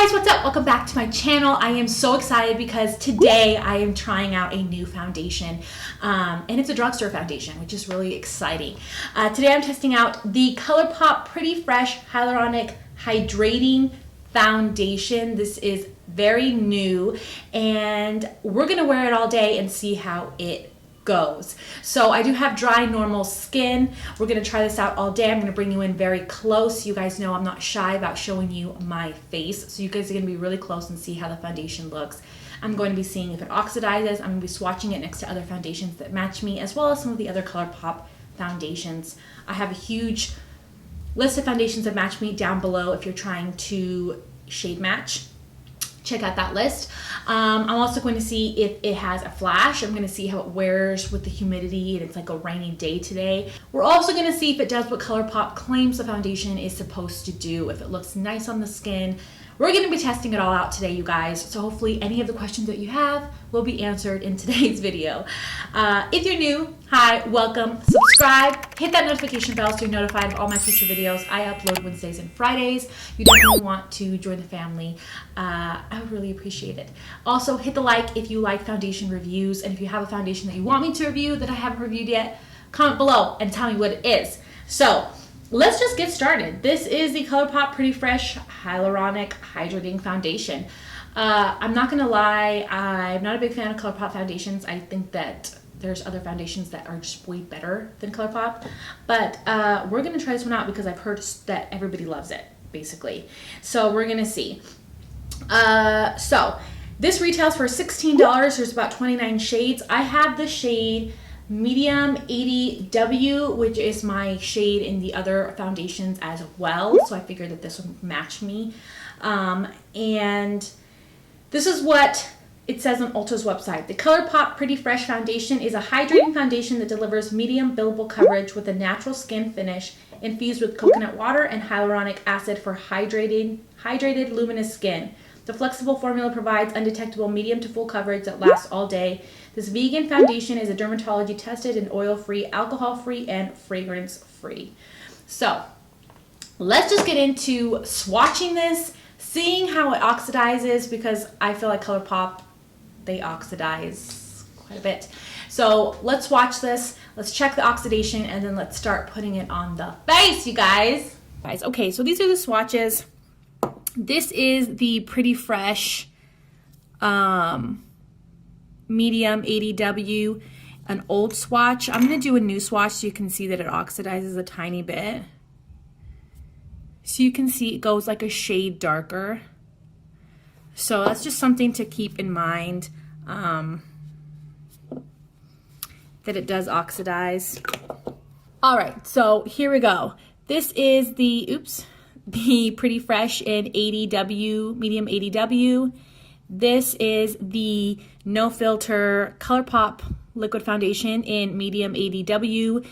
guys, what's up? Welcome back to my channel. I am so excited because today I am trying out a new foundation and it's a drugstore foundation, which is really exciting. Today I'm testing out the Colourpop Pretty Fresh Hyaluronic Hydrating Foundation. This is very new and we're gonna wear it all day and see how it goes. So I do have dry, normal skin. We're gonna try this out all day. I'm gonna bring you in very close. You guys know I'm not shy about showing you my face. So you guys are gonna be really close and see how the foundation looks. I'm going to be seeing if it oxidizes. I'm gonna be swatching it next to other foundations that match me, as well as some of the other Colourpop foundations. I have a huge list of foundations that match me down below if you're trying to shade match. Check out that list. I'm also going to see if it has a flash. I'm going to see how it wears with the humidity and it's like a rainy day today. We're also going to see if it does what Colourpop claims the foundation is supposed to do, if it looks nice on the skin. We're going to be testing it all out today, you guys. So hopefully any of the questions that you have will be answered in today's video. If you're new, hi, welcome, subscribe, hit that notification bell so you're notified of all my future videos. I upload Wednesdays and Fridays. You definitely want to join the family. I would really appreciate it. Also, hit the like if you like foundation reviews, and if you have a foundation that you want me to review that I haven't reviewed yet, comment below and tell me what it is. So let's just get started. This is the Colourpop Pretty Fresh Hyaluronic Hydrating Foundation. I'm not gonna lie, I'm not a big fan of Colourpop foundations. I think that there's other foundations that are just way better than Colourpop, but we're gonna try this one out because I've heard that everybody loves it, basically. So we're gonna see. So this retails for $16. There's about 29 shades. I have the shade Medium 80W, which is my shade in the other foundations as well. So I figured that this would match me. And this is what it says on Ulta's website. The Colourpop Pretty Fresh Foundation is a hydrating foundation that delivers medium buildable coverage with a natural skin finish infused with coconut water and hyaluronic acid for hydrated luminous skin. The flexible formula provides undetectable medium to full coverage that lasts all day. This vegan foundation is a dermatology tested and oil-free, alcohol-free, and fragrance-free. So let's just get into swatching this, seeing how it oxidizes, because I feel like Colourpop, they oxidize quite a bit. So let's watch this, let's check the oxidation, and then let's start putting it on the face, you guys. Okay, so these are the swatches. This is the Pretty Fresh Medium 80W, an old swatch. I'm going to do a new swatch so you can see that it oxidizes a tiny bit. So you can see it goes like a shade darker. So that's just something to keep in mind, that it does oxidize. All right, so here we go. This is the Pretty Fresh in 80W, Medium 80W. This is the No Filter Colourpop Liquid Foundation in Medium 80W.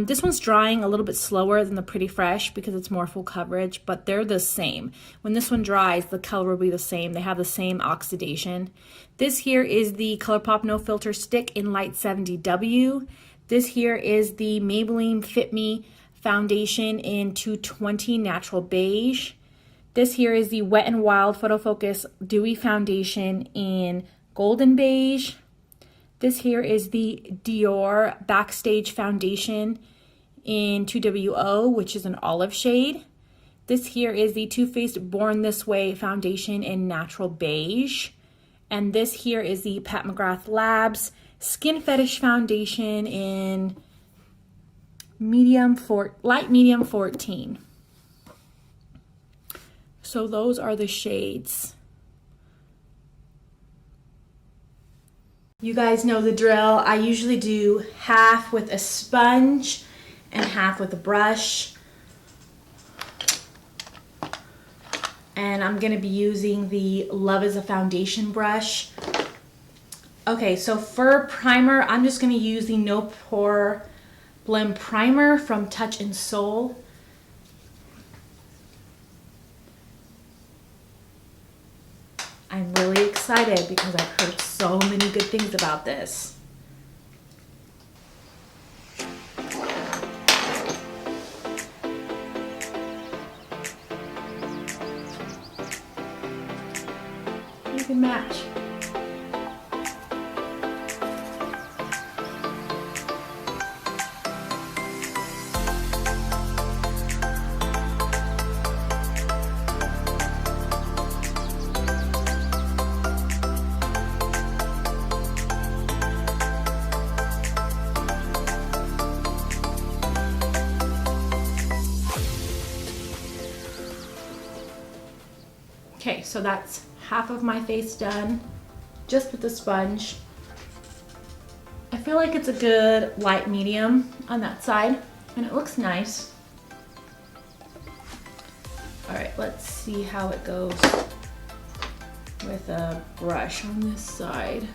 This one's drying a little bit slower than the Pretty Fresh because it's more full coverage, but they're the same. When this one dries, the color will be the same. They have the same oxidation. This here is the Colourpop No Filter Stick in Light 70W. This here is the Maybelline Fit Me Foundation in 220 Natural Beige. This here is the Wet n Wild Photo Focus Dewy Foundation in Golden Beige. This here is the Dior Backstage Foundation in 2WO, which is an olive shade. This here is the Too Faced Born This Way Foundation in Natural Beige. And this here is the Pat McGrath Labs Skin Fetish Foundation in light medium 14. So those are the shades. You guys know the drill. I usually do half with a sponge and half with a brush. And I'm gonna be using the Love is a Foundation brush. Okay, so for primer, I'm just gonna use the No Pore Blend Primer from Touch and Soul. I'm really excited because I've heard so many good things about this. can match. Okay, so that's half of my face done, just with the sponge. I feel like it's a good light medium on that side, and it looks nice. All right, let's see how it goes with a brush on this side.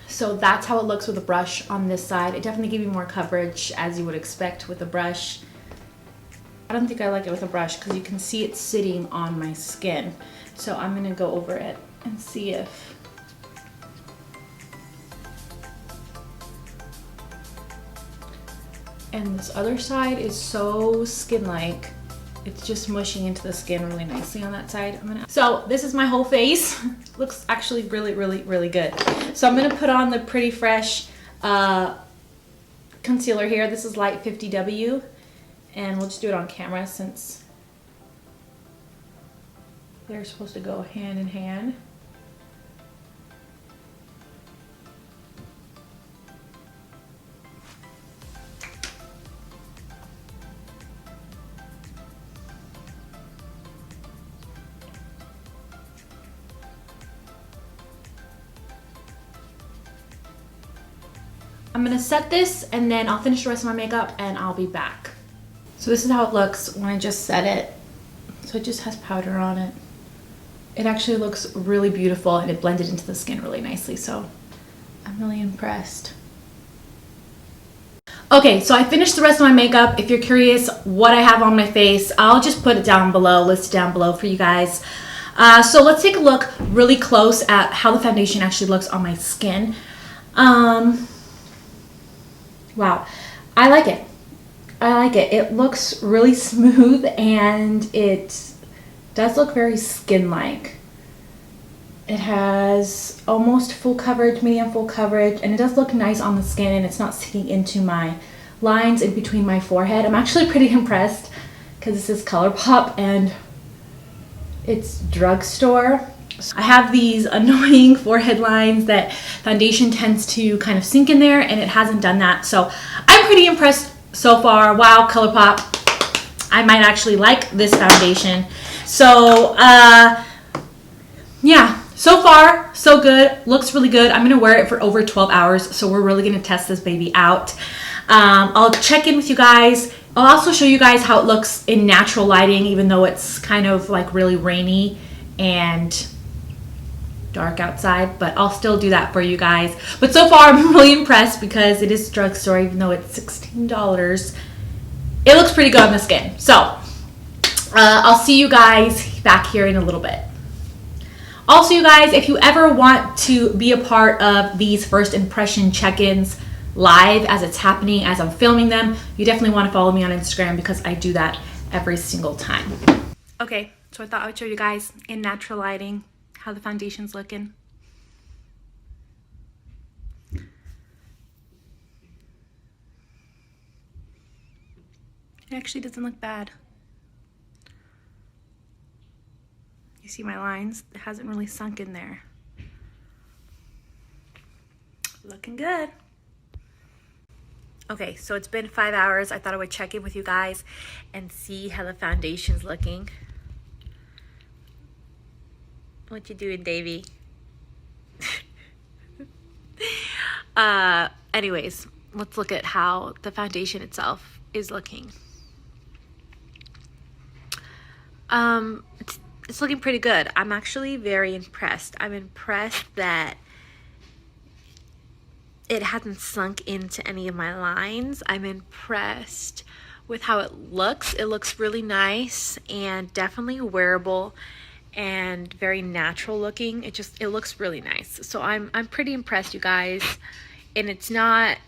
So that's how it looks with a brush on this side. It definitely gives you more coverage, as you would expect with a brush. I don't think I like it with a brush because you can see it sitting on my skin. So I'm gonna go over it and see if and this other side is so skin-like. It's just mushing into the skin really nicely on that side. So this is my whole face. Looks actually really, really, really good. So I'm gonna put on the Pretty Fresh concealer here. This is Light 50W, and we'll just do it on camera since they're supposed to go hand in hand. I'm gonna set this and then I'll finish the rest of my makeup and I'll be back. So this is how it looks when I just set it. So it just has powder on it. It actually looks really beautiful and it blended into the skin really nicely, so I'm really impressed. Okay, so I finished the rest of my makeup. If you're curious what I have on my face, I'll just put it down below, list it down below for you guys. So let's take a look really close at how the foundation actually looks on my skin. Wow, I like it. I like it. It looks really smooth and it does look very skin-like. It has almost full coverage, medium full coverage, and it does look nice on the skin and it's not sticking into my lines in between my forehead. I'm actually pretty impressed because this is Colourpop and it's drugstore. I have these annoying forehead lines that foundation tends to kind of sink in there, and it hasn't done that. So I'm pretty impressed so far. Wow, Colourpop. I might actually like this foundation. So yeah, so far so good. Looks really good. I'm gonna wear it for over 12 hours, so we're really gonna test this baby out. I'll check in with you guys. I'll also show you guys how it looks in natural lighting, even though it's kind of like really rainy and dark outside, but I'll still do that for you guys. But so far I'm really impressed because it is drugstore, even though it's $16. It looks pretty good on the skin. So I'll see you guys back here in a little bit. Also, you guys, if you ever want to be a part of these first impression check-ins live as it's happening, as I'm filming them, you definitely want to follow me on Instagram because I do that every single time. Okay, so I thought I would show you guys in natural lighting how the foundation's looking. It actually doesn't look bad. You see my lines? It hasn't really sunk in there. Looking good. Okay, so it's been 5 hours. I thought I would check in with you guys and see how the foundation's looking. What you doing, Davey? Anyways, let's look at how the foundation itself is looking. It's looking pretty good. I'm actually very impressed. I'm impressed that it hasn't sunk into any of my lines. I'm impressed with how it looks. It looks really nice and definitely wearable and very natural looking. It looks really nice. So I'm pretty impressed, you guys. And it's not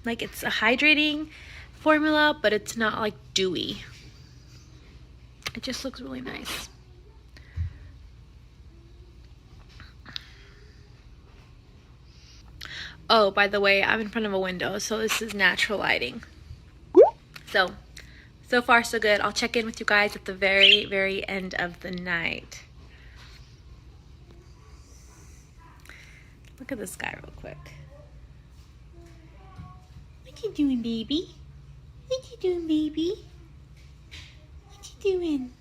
like, it's a hydrating formula, but it's not like dewy. It just looks really nice. Oh, by the way, I'm in front of a window, so this is natural lighting. So far so good. I'll check in with you guys at the very, very end of the night. Look at this guy real quick. What you doing, baby? What you doing, baby? What you doing?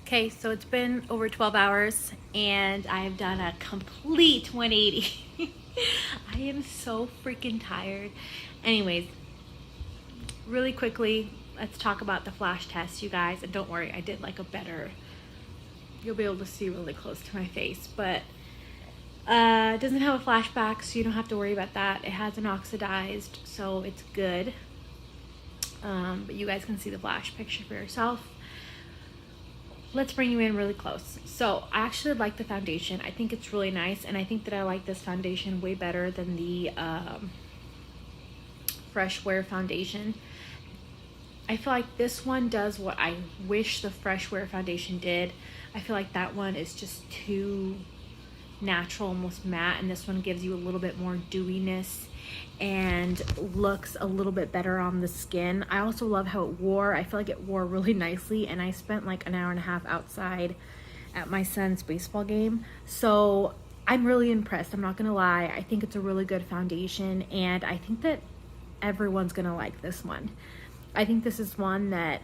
Okay, so it's been over 12 hours and I've done a complete 180. I am so freaking tired. Anyways, really quickly, let's talk about the flash test, you guys. And don't worry, I did like a better, you'll be able to see really close to my face, but it doesn't have a flashback, so you don't have to worry about that. It hasn't oxidized, so it's good. But you guys can see the flash picture for yourself. Let's bring you in really close. So I actually like the foundation. I think it's really nice, and I think that I like this foundation way better than the Fresh Wear foundation. I feel like this one does what I wish the Fresh Wear foundation did. I feel like that one is just too natural, almost matte, and this one gives you a little bit more dewiness and looks a little bit better on the skin. I also love how it wore. I feel like it wore really nicely, and I spent like an hour and a half outside at my son's baseball game, so I'm really impressed. I'm not gonna lie. I think it's a really good foundation, and I think that everyone's gonna like this one. I think this is one that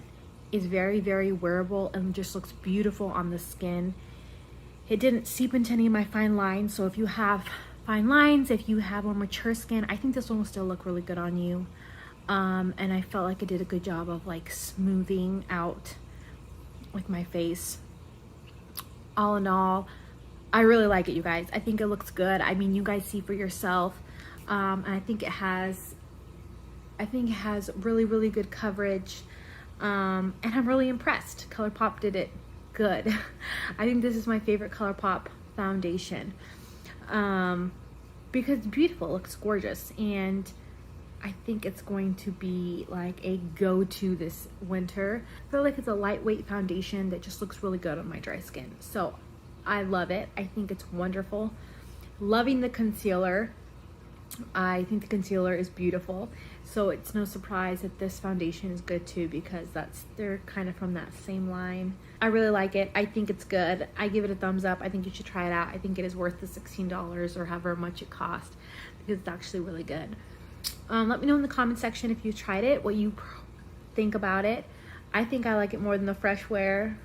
is very, very wearable and just looks beautiful on the skin. It didn't seep into any of my fine lines, so if you have fine lines, if you have more mature skin, I think this one will still look really good on you. And I felt like it did a good job of like smoothing out with my face. All in all, I really like it, you guys. I think it looks good. I mean, you guys see for yourself. And I think it has really, really good coverage. And I'm really impressed. Colourpop did it good. I think this is my favorite Colourpop foundation. Because it's beautiful, it looks gorgeous, and I think it's going to be like a go-to this winter. I feel like it's a lightweight foundation that just looks really good on my dry skin. So I love it. I think it's wonderful. Loving the concealer. I think the concealer is beautiful. So it's no surprise that this foundation is good too, because they're kind of from that same line. I really like it. I think it's good. I give it a thumbs up. I think you should try it out. I think it is worth the $16 or however much it cost, because it's actually really good. Let me know in the comment section if you tried it, what you think about it. I think I like it more than the Fresh Wear,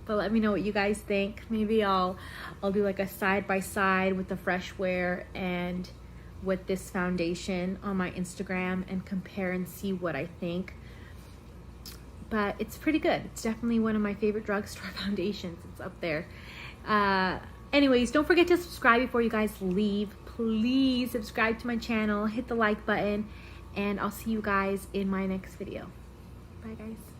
but let me know what you guys think. Maybe I'll do like a side-by-side with the Fresh Wear and with this foundation on my Instagram and compare and see what I think. But it's pretty good. It's definitely one of my favorite drugstore foundations. It's up there. Anyways, don't forget to subscribe before you guys leave. Please subscribe to my channel, hit the like button, and I'll see you guys in my next video. Bye, guys.